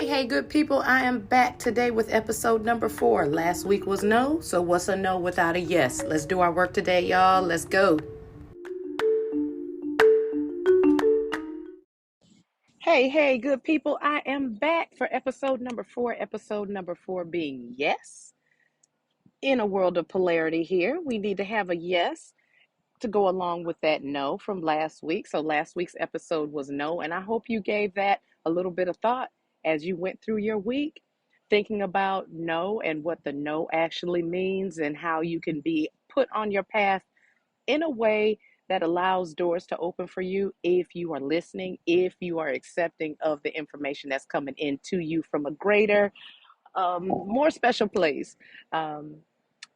Hey, good people. I am back today with episode number 4. Last week was no, so what's a no without a yes? Let's do our work today, y'all. Let's go. Hey, good people. I am back for episode number 4. Episode number 4 being yes. In a world of polarity here, we need to have a yes to go along with that no from last week. So last week's episode was no, and I hope you gave that a little bit of thought as you went through your week, thinking about no and what the no actually means and how you can be put on your path in a way that allows doors to open for you if you are listening, if you are accepting of the information that's coming into you from a greater, more special place. Um,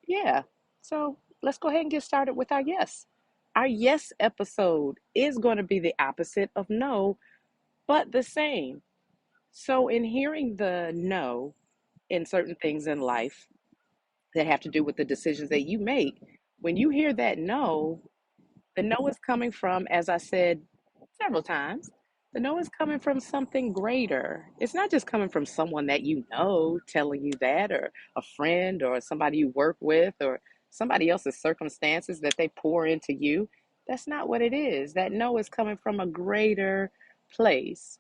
yeah. So let's go ahead and get started with our yes. Our yes episode is going to be the opposite of no, but the same. So, in hearing the no in certain things in life that have to do with the decisions that you make, when you hear that no, the no is coming from, as I said several times, the no is coming from something greater. It's not just coming from someone that you know telling you that, or a friend, or somebody you work with, or somebody else's circumstances that they pour into you. That's not what it is. That no is coming from a greater place.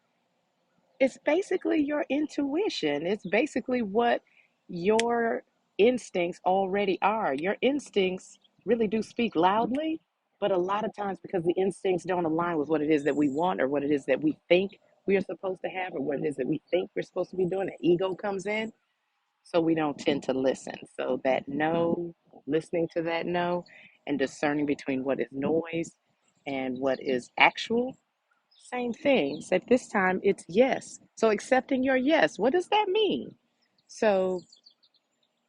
It's basically your intuition. It's basically what your instincts already are. Your instincts really do speak loudly, but a lot of times because the instincts don't align with what it is that we want or what it is that we think we are supposed to have or what it is that we think we're supposed to be doing, the ego comes in. So we don't tend to listen. So that no, listening to that no, and discerning between what is noise and what is actual, same thing. Except this time it's yes. So accepting your yes, what does that mean? So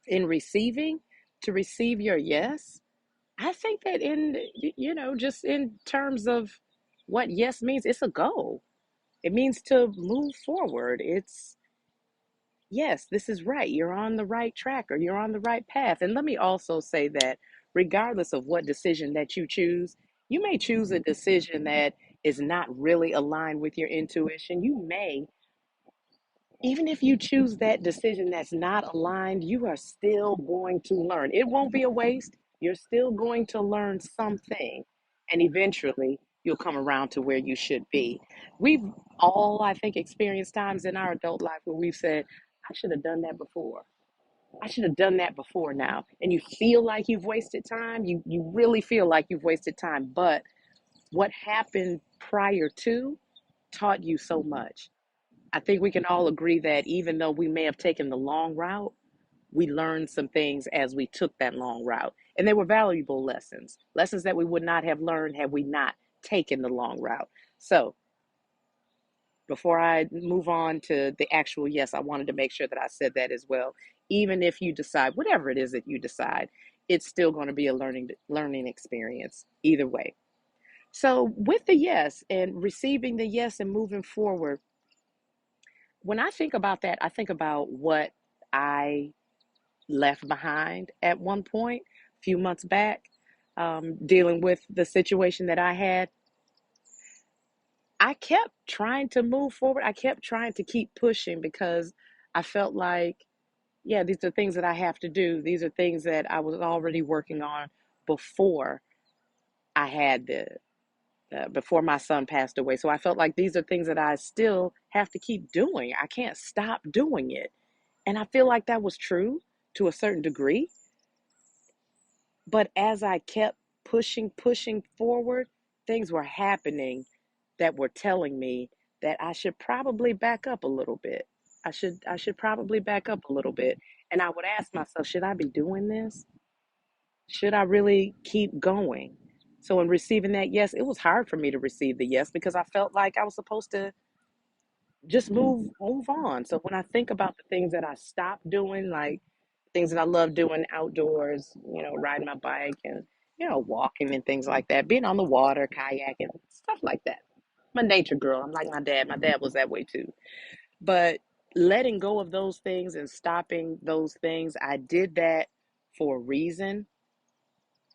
in receiving, to receive your yes, I think that just in terms of what yes means, it's a go. It means to move forward. It's yes, this is right. You're on the right track or you're on the right path. And let me also say that regardless of what decision that you choose, you may choose a decision that is not really aligned with your intuition. You may, even if you choose that decision that's not aligned, you are still going to learn. It won't be a waste. You're still going to learn something. And eventually, you'll come around to where you should be. We've all, I think, experienced times in our adult life where we've said, I should have done that before. I should have done that before now. And you feel like you've wasted time. You really feel like you've wasted time. But what happened prior to taught you so much. I think we can all agree that even though we may have taken the long route, we learned some things as we took that long route. And they were valuable lessons, lessons that we would not have learned had we not taken the long route. So before I move on to the actual yes, I wanted to make sure that I said that as well. Even if you decide, whatever it is that you decide, it's still going to be a learning experience either way. So with the yes and receiving the yes and moving forward, when I think about that, I think about what I left behind at one point, a few months back, dealing with the situation that I had. I kept trying to move forward. I kept trying to keep pushing because I felt like, yeah, these are things that I have to do. These are things that I was already working on before I had before my son passed away. So I felt like these are things that I still have to keep doing. I can't stop doing it. And I feel like that was true to a certain degree. But as I kept pushing forward, things were happening that were telling me that I should probably back up a little bit. I should probably back up a little bit. And I would ask myself, should I be doing this? Should I really keep going? So in receiving that yes, it was hard for me to receive the yes because I felt like I was supposed to just move on. So when I think about the things that I stopped doing, like things that I love doing outdoors, riding my bike and walking and things like that, being on the water, kayaking, stuff like that. I'm a nature girl. I'm like my dad. My dad was that way too. But letting go of those things and stopping those things, I did that for a reason.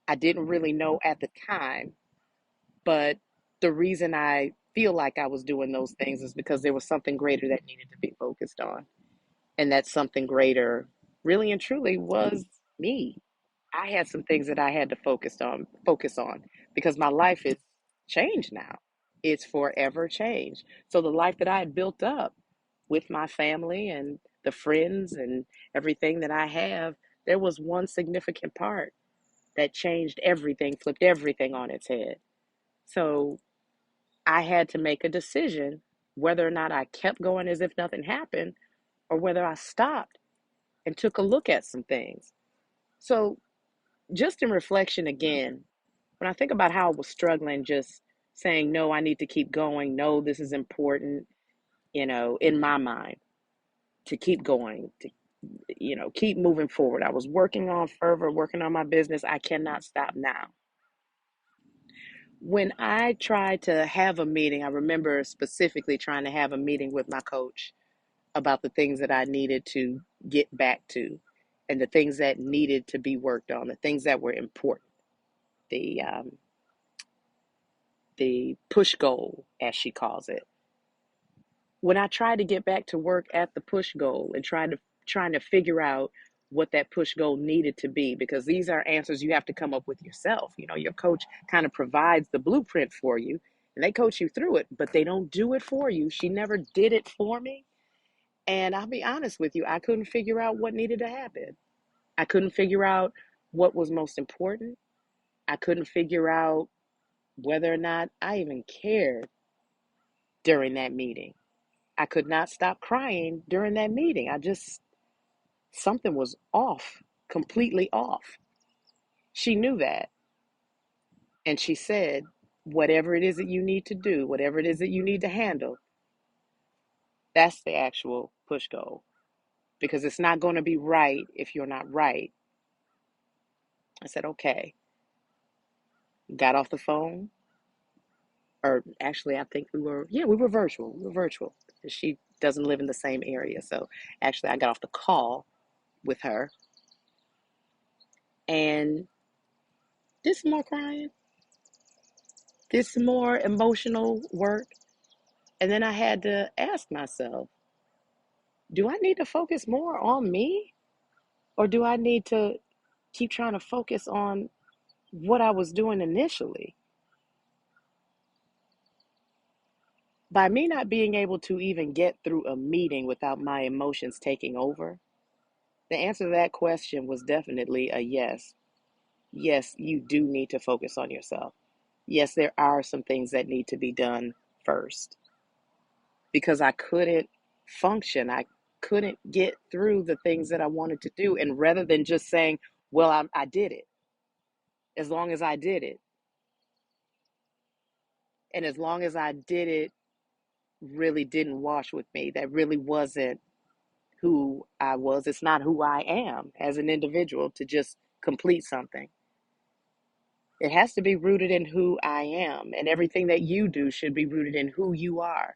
I didn't really know at the time, but the reason I feel like I was doing those things is because there was something greater that needed to be focused on. And that something greater really and truly was me. I had some things that I had to focus on because my life is changed now. It's forever changed. So the life that I had built up with my family and the friends and everything that I have, there was one significant part that changed everything, flipped everything on its head. So I had to make a decision whether or not I kept going as if nothing happened or whether I stopped and took a look at some things. So, just in reflection again, when I think about how I was struggling, just saying, no, I need to keep going, no, this is important, in my mind, to keep going, to, keep moving forward. I was working on fervor, working on my business. I cannot stop now. When I tried to have a meeting, I remember specifically trying to have a meeting with my coach about the things that I needed to get back to and the things that needed to be worked on, the things that were important, the um, the push goal, as she calls it. When I tried to get back to work at the push goal and trying to figure out what that push goal needed to be, because these are answers you have to come up with yourself. Your coach kind of provides the blueprint for you and they coach you through it, but they don't do it for you. She never did it for me. And I'll be honest with you, I couldn't figure out what needed to happen. I couldn't figure out what was most important. I couldn't figure out whether or not I even cared during that meeting. I could not stop crying during that meeting. Something was off, completely off. She knew that. And she said, whatever it is that you need to do, whatever it is that you need to handle, that's the actual push goal. Because it's not going to be right if you're not right. I said, okay. Got off the phone, or actually, I think we were virtual. We were virtual. She doesn't live in the same area. So actually, I got off the call with her and did some more crying, did some more emotional work. And then I had to ask myself, do I need to focus more on me? Or do I need to keep trying to focus on what I was doing initially? By me not being able to even get through a meeting without my emotions taking over, the answer to that question was definitely a yes. Yes, you do need to focus on yourself. Yes, there are some things that need to be done first because I couldn't function. I couldn't get through the things that I wanted to do. And rather than just saying, well, I did it, as long as I did it, and as long as I did it, really didn't wash with me, that really wasn't who I was. It's not who I am as an individual to just complete something. It has to be rooted in who I am, and everything that you do should be rooted in who you are.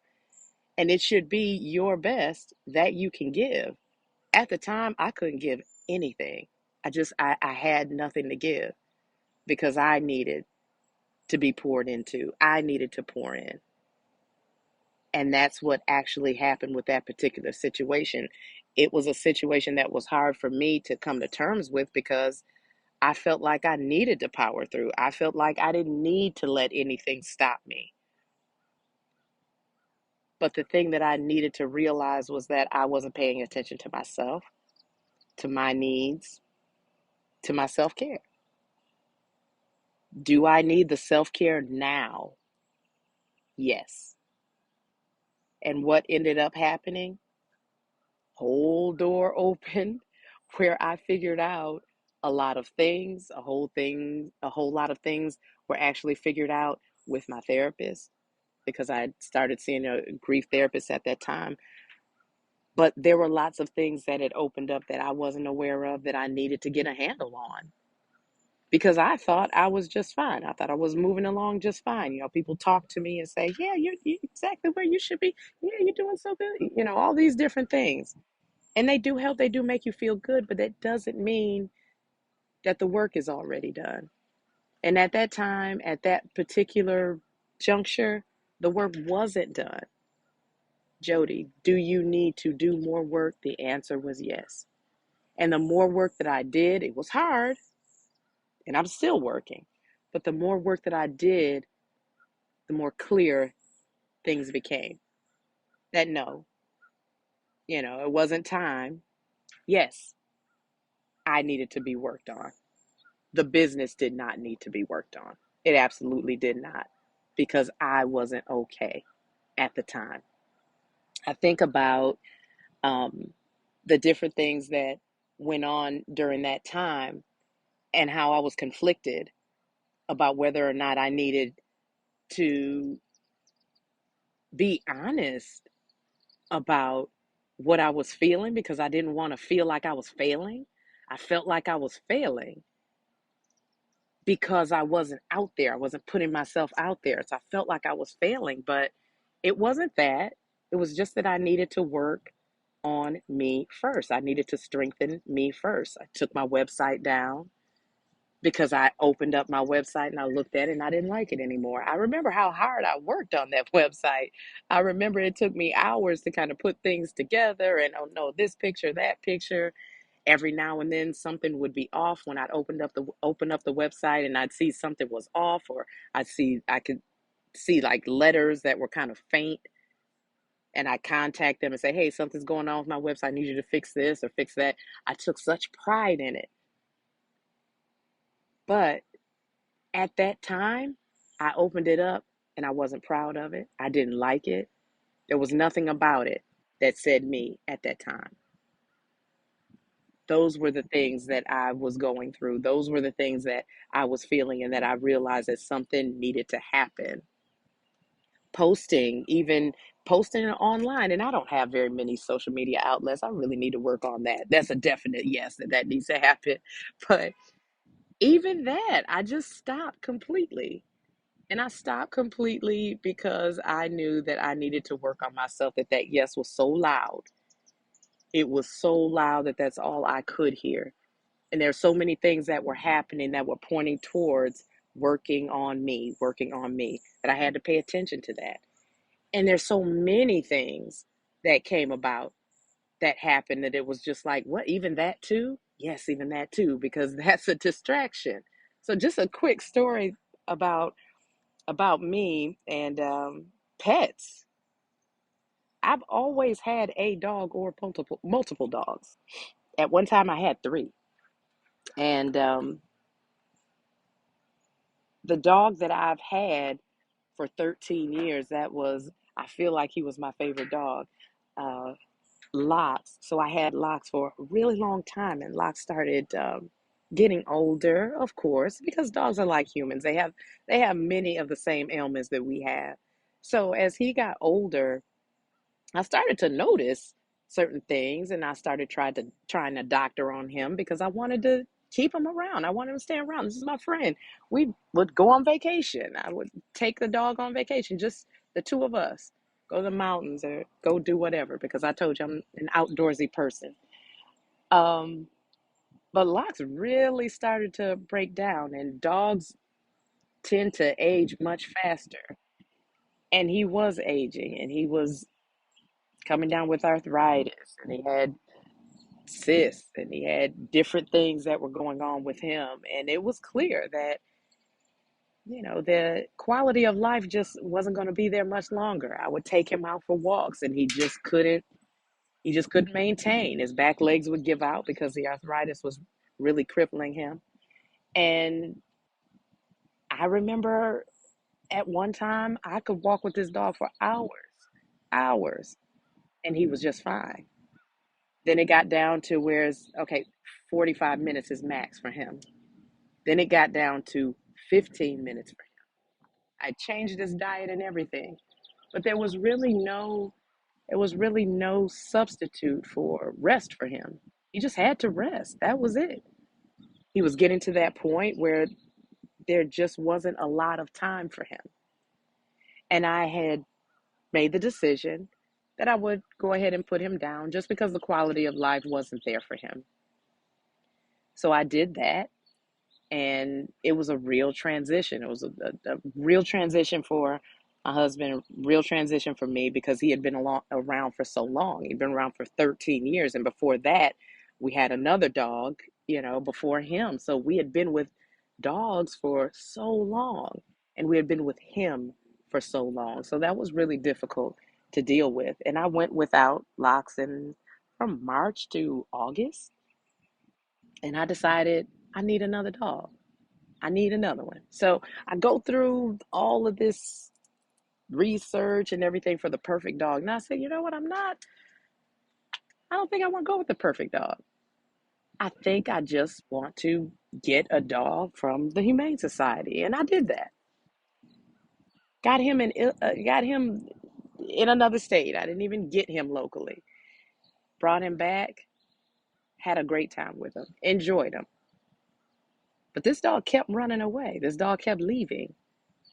And it should be your best that you can give. At the time, I couldn't give anything. I had nothing to give because I needed to be poured into. I needed to pour in. And that's what actually happened with that particular situation. It was a situation that was hard for me to come to terms with because I felt like I needed to power through. I felt like I didn't need to let anything stop me. But the thing that I needed to realize was that I wasn't paying attention to myself, to my needs, to my self care. Do I need the self care now? Yes. And what ended up happening? Whole door open where I figured out a lot of things, a whole lot of things were actually figured out with my therapist because I had started seeing a grief therapist at that time. But there were lots of things that had opened up that I wasn't aware of that I needed to get a handle on because I thought I was just fine. I thought I was moving along just fine. People talk to me and say, yeah, you're exactly where you should be. Yeah, you're doing so good. All these different things. And they do help, they do make you feel good, but that doesn't mean that the work is already done. And at that time, at that particular juncture, The work wasn't done. Jody, do you need to do more work? The answer was yes. And the more work that I did, it was hard, and I'm still working. But the more work that I did, the more clear things became. That no, it wasn't time. Yes, I needed to be worked on. The business did not need to be worked on. It absolutely did not, because I wasn't okay at the time. I think about um, the different things that went on during that time and how I was conflicted about whether or not I needed to be honest about what I was feeling, because I didn't want to feel like I was failing. I felt like I was failing because I wasn't out there. I wasn't putting myself out there. So I felt like I was failing, but it wasn't that. It was just that I needed to work on me first. I needed to strengthen me first. I took my website down because I opened up my website and I looked at it and I didn't like it anymore. I remember how hard I worked on that website. I remember it took me hours to kind of put things together and, oh no, this picture, that picture. Every now and then something would be off when I'd open up the website and I'd see something was off, or I could see like letters that were kind of faint, and I contact them and say, hey, something's going on with my website. I need you to fix this or fix that. I took such pride in it. But at that time, I opened it up and I wasn't proud of it. I didn't like it. There was nothing about it that said me at that time. Those were the things that I was going through. Those were the things that I was feeling, and that I realized that something needed to happen. Even posting online, and I don't have very many social media outlets. I really need to work on that. That's a definite yes, that needs to happen. But even that, I just stopped completely. And I stopped completely because I knew that I needed to work on myself, that yes was so loud. It was so loud that that's all I could hear. And there's so many things that were happening that were pointing towards working on me, that I had to pay attention to that. And there's so many things that came about that happened that it was just like, what, even that too? Yes, even that too, because that's a distraction. So just a quick story about me and pets. I've always had a dog or multiple dogs. At one time, I had three, and the dog that I've had for 13 years, I feel like he was my favorite dog. Uh, Locks. So I had Locks for a really long time, and Locks started getting older, of course, because dogs are like humans. They have many of the same ailments that we have. So as he got older, I started to notice certain things, and I started trying to doctor on him because I wanted to keep him around. I wanted him to stay around. This is my friend. We would go on vacation. I would take the dog on vacation, just the two of us. Go to the mountains or go do whatever, because I told you I'm an outdoorsy person. Um, but Locks really started to break down, and dogs tend to age much faster. And he was aging, and he was coming down with arthritis, and he had cysts, and he had different things that were going on with him. And it was clear that, the quality of life just wasn't going to be there much longer. I would take him out for walks, and he just couldn't maintain. His back legs would give out because the arthritis was really crippling him. And I remember at one time I could walk with this dog for hours, and he was just fine. Then it got down to where it's okay, 45 minutes is max for him. Then it got down to 15 minutes for him. I changed his diet and everything, but there was really no substitute for rest for him. He just had to rest. That was it. He was getting to that point where there just wasn't a lot of time for him. And I had made the decision that I would go ahead and put him down just because the quality of life wasn't there for him. So I did that, and it was a real transition. It was a real transition for My husband, real transition for me because he had been around for so long. He'd been around for 13 years. And before that, we had another dog, before him. So we had been with dogs for so long, and we had been with him for so long. So that was really difficult to deal with. And I went without Loxon from March to August. And I decided I need another dog. I need another one. So I go through all of this research and everything for the perfect dog. And I said, you know what? I don't think I want to go with the perfect dog. I think I just want to get a dog from the Humane Society. And I did that. Got him in another state. I didn't even get him locally. Brought him back, had a great time with him, enjoyed him. But this dog kept running away. This dog kept leaving,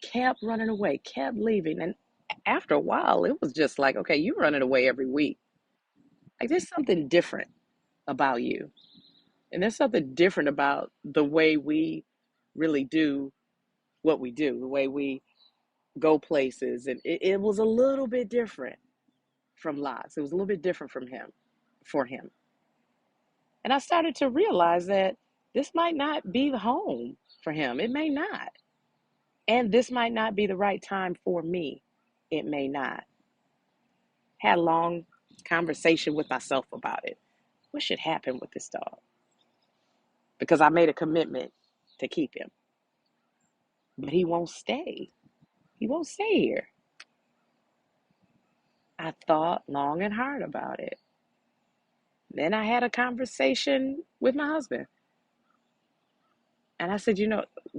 kept running away, kept leaving. And after a while, it was just like, okay, you're running away every week. Like there's something different about you. And there's something different about the way we really do what we do, the way we go places. And it was a little bit different from Lots. It was a little bit different for him. And I started to realize that this might not be the home for him. It may not. And this might not be the right time for me. It may not. Had a long conversation with myself about it. What should happen with this dog? Because I made a commitment to keep him. But he won't stay. He won't stay here. I thought long and hard about it. Then I had a conversation with my husband. And I said,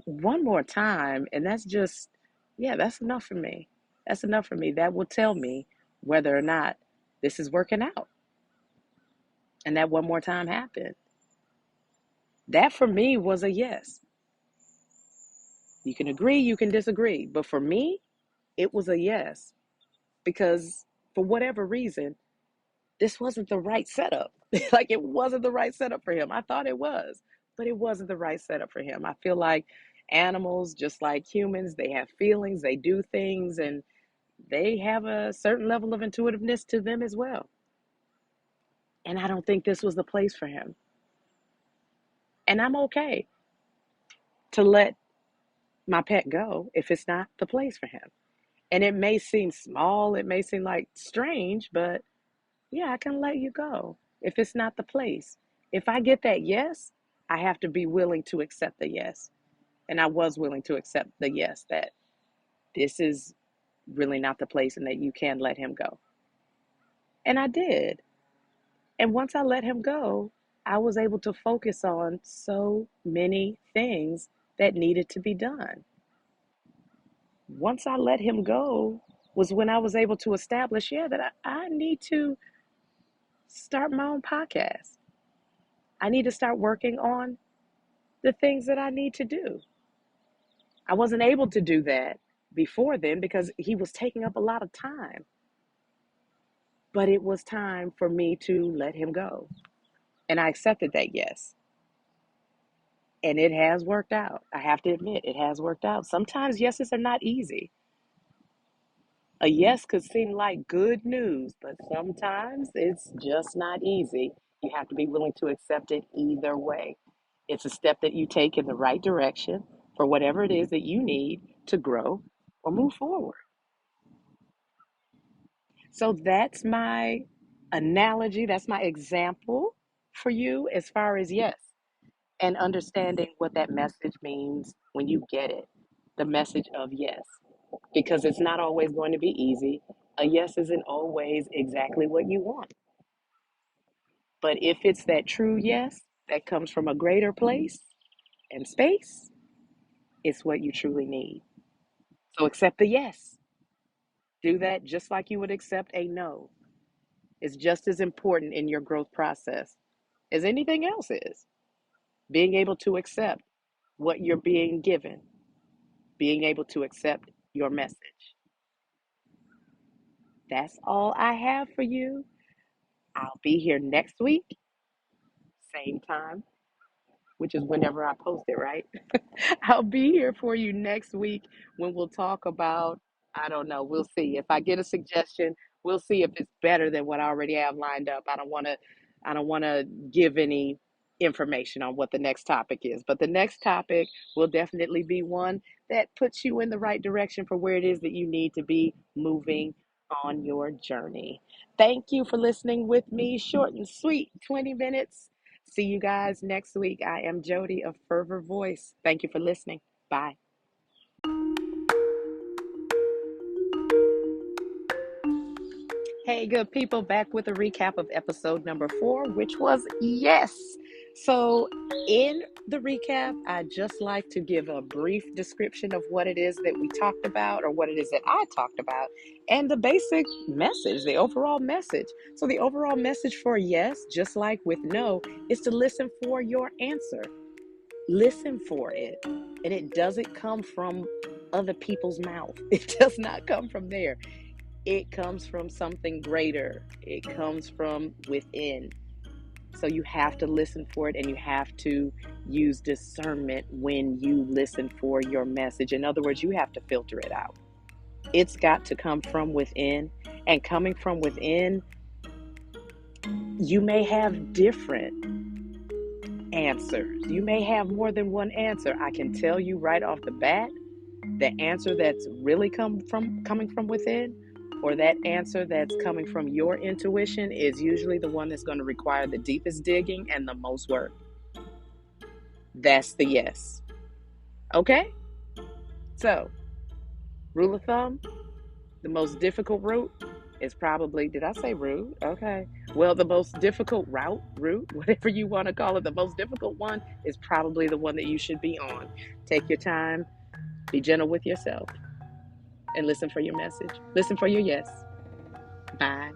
one more time, and that's just, yeah, that's enough for me. That's enough for me. That will tell me whether or not this is working out. And that one more time happened. That for me was a yes. You can agree, you can disagree. But for me, it was a yes. Because for whatever reason, this wasn't the right setup. Like it wasn't the right setup for him. I thought it was, but it wasn't the right setup for him. I feel like animals, just like humans, they have feelings, they do things, and they have a certain level of intuitiveness to them as well. And I don't think this was the place for him. And I'm okay to let my pet go if it's not the place for him. And it may seem small, it may seem like strange, but yeah, I can let you go if it's not the place. If I get that yes, I have to be willing to accept the yes. And I was willing to accept the yes that this is really not the place and that you can let him go. And I did. And once I let him go, I was able to focus on so many things that needed to be done. Once I let him go was when I was able to establish, yeah, that I need to start my own podcast. I need to start working on the things that I need to do. I wasn't able to do that before then because he was taking up a lot of time. But it was time for me to let him go. And I accepted that yes. And it has worked out. I have to admit, it has worked out. Sometimes yeses are not easy. A yes could seem like good news, but sometimes it's just not easy. You have to be willing to accept it either way. It's a step that you take in the right direction for whatever it is that you need to grow or move forward. So that's my analogy, that's my example for you as far as yes, and understanding what that message means when you get it. The message of yes, because it's not always going to be easy. A yes isn't always exactly what you want. But if it's that true yes that comes from a greater place and space, it's what you truly need. So accept the yes. Do that just like you would accept a no. It's just as important in your growth process as anything else is. Being able to accept what you're being given, being able to accept your message. That's all I have for you. I'll be here next week, same time, which is whenever I post it, right? I'll be here for you next week when we'll talk about I don't know. We'll see. If I get a suggestion, we'll see if it's better than what I already have lined up. I don't want to give any information on what the next topic is, but the next topic will definitely be one that puts you in the right direction for where it is that you need to be moving on your journey. Thank you for listening with me. Short and sweet, 20 minutes. See you guys next week. I am Jody of Fervor Voice. Thank you for listening. Bye. Hey, good people, back with a recap of episode number 4, which was yes. So, in the recap, I just like to give a brief description of what it is that we talked about, or what it is that I talked about, and the basic message, the overall message. So, the overall message for yes, just like with no, is to listen for your answer. Listen for it. And it doesn't come from other people's mouth, it does not come from there. It comes from something greater. It comes from within. So you have to listen for it, and you have to use discernment when you listen for your message. In other words, you have to filter it out. It's got to come from within. And coming from within, you may have different answers. You may have more than one answer. I can tell you right off the bat, the answer that's really coming from within, or that answer that's coming from your intuition, is usually the one that's going to require the deepest digging and the most work. That's the yes. Okay? So, rule of thumb, the most difficult route is probably, did I say route? Okay. Well, the most difficult route, whatever you want to call it, the most difficult one is probably the one that you should be on. Take your time, be gentle with yourself, and listen for your message. Listen for your yes. Bye.